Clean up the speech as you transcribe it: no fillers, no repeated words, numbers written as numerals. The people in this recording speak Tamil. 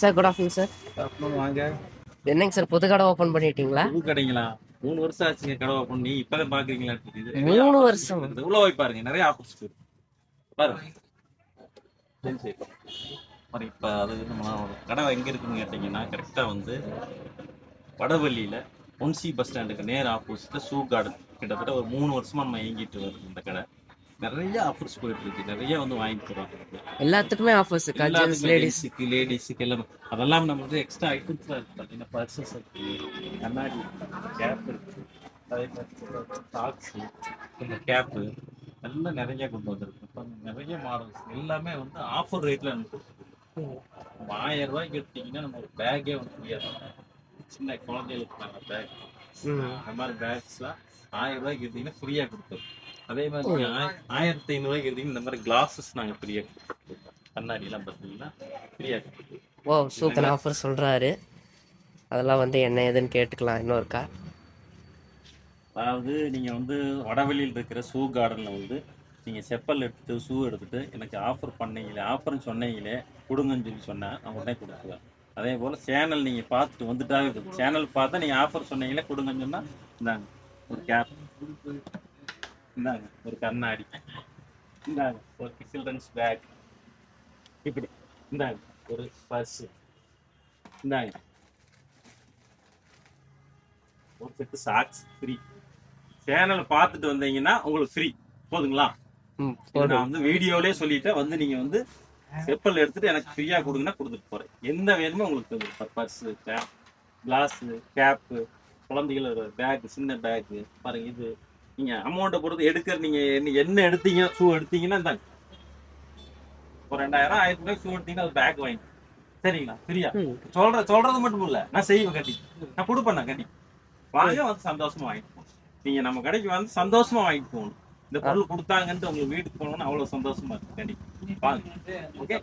Sir good afternoon sir. Afternoon வாங்க. என்னங்க சார் புது கடை ஓப்பன் பண்ணிட்டீங்களா? புது கடைங்களா? 3 வருஷம் ஆச்சுங்க கடை ஓப்பன் பண்ணி. இப்பதான் பாக்குறீங்களா? 3 வருஷம். உள்ள போய் பாருங்க, நிறைய ஆஃபர்ஸ் இருக்கு பாருங்க. சரி பாருங்க. இப்ப அது நம்ம கடை எங்க இருக்குன்னு கேட்டீங்கன்னா, கரெக்டா வந்து வடவள்ளியில ஒன்சி பஸ் ஸ்டாண்டுக்கு நேர் ஆப்போசிட்ல ஷூ கார்டன். கிட்டத்தட்ட ஒரு 3 வருஷமா நம்ம இயங்கிட்டு வருது இந்த கடை. நிறைய ஆஃபர்ஸ் போயிட்டு இருக்கு. நிறைய வந்து வாங்கிட்டு போறாங்க. எல்லாத்துக்குமே ஆஃபர்ஸ் இருக்கா? ஜென்ஸ் லேடிஸுக்கு எல்லாமே. அதெல்லாம் நம்ம வந்து எக்ஸ்ட்ரா ஐட்டம்ஸ் இருக்கு. பார்த்தீங்கன்னா பர்சஸ் இருக்கு, கண்ணாடி கேப் இருக்கு, அதே மாதிரி சாக்ஸு, இந்த கேப்பு எல்லாம் நிறைய கொண்டு வந்திருக்கு. இப்போ நிறைய மாடல்ஸ் எல்லாமே வந்து ஆஃபர் ரேட்ல இருக்கு. 1000 ரூபாய்க்கு எடுத்தீங்கன்னா நம்ம ஒரு பேக்கே வந்து ஃப்ரீயாக தரோம். சின்ன குழந்தைகளுக்கு பேக், அந்த மாதிரி பேக்ஸ்லாம் 1000 ரூபாய்க்கு எடுத்தீங்கன்னா ஃப்ரீயாக கொடுத்துரும். அதே மாதிரி 1500 ரூபாய்க்கு எடுத்தீங்கன்னா இந்த மாதிரி கிளாஸஸ் நாங்கள் ஃப்ரீயாக கொடுத்துருக்கோம். கண்ணாடி எல்லாம் பார்த்தீங்கன்னா ஃப்ரீயாக கொடுத்துருக்கோம். ஓ சூப்பர் ஆஃபர் சொல்றாரு. அதெல்லாம் வந்து என்ன ஏதுன்னு கேட்டுக்கலாம் இன்னொருக்கா. அதாவது நீங்கள் வந்து வடவெளியில் இருக்கிற ஷூ கார்டனில் வந்து நீங்கள் செப்பல் எடுத்துட்டு ஷூ எடுத்துட்டு எனக்கு ஆஃபர் பண்ணீங்களே, ஆஃபர்னு சொன்னீங்களே கொடுங்கன்னு சொல்லி சொன்னால் நான் உடனே கொடுத்துருவேன். அதே போல் சேனல் நீங்கள் பார்த்துட்டு வந்துட்டாவே இருக்குது. சேனல் பார்த்தா நீங்கள் ஆஃபர் சொன்னீங்களே கொடுங்கன்னு சொன்னால் இந்தாங்க ஒரு கேப், இந்தாங்க ஒரு கண்ணாடி, இந்தாங்க ஒரு சில்ட்ரன்ஸ் பேக், இப்படி இந்தாங்க ஒரு பர்ஸு, இந்தாங்க ஒரு செட்டு சாக்ஸ் ஃப்ரீ. சேனல் பார்த்துட்டு வந்தீங்கன்னா உங்களுக்கு ஃப்ரீ. போதுங்களா? நான் வந்து வீடியோலயே சொல்லிட்டேன். வந்து நீங்க வந்து செப்பல் எடுத்துட்டு எனக்கு ஃப்ரீயா கொடுங்கன்னா கொடுத்துட்டு போறேன். எந்த வேணுமோ உங்களுக்கு பர்ஸு, கிளாஸு, கேப்பு, குழந்தைகளோட பேக், சின்ன பேக்கு பாருங்க. இது நீங்க அமௌண்ட்டை பொறுத்து எடுக்கிற. நீங்க என்ன எடுத்தீங்க, ஷூ எடுத்தீங்கன்னா இந்தாங்க ஒரு 2000 1000 ரூபாய் ஷூ எடுத்தீங்கன்னா அது பேக் வாங்கி சரிங்களா ஃப்ரீயா. சொல்றது மட்டும் இல்ல, நான் செய்வேன் கட்டி, நான் கொடுப்பேன். நான் கட்டி வாங்க, வந்து சந்தோஷமா வாங்கிட்டு போகணும். நீங்க நம்ம கடைக்கு வந்து சந்தோஷமா வாங்கிட்டு போகணும். இந்த பொருள் கொடுத்தாங்கன்ட்டு உங்களுக்கு வீட்டுக்கு போகணும்னு அவ்வளவு சந்தோஷமா இருக்கு. கண்டிப்பா வாங்க. ஓகே.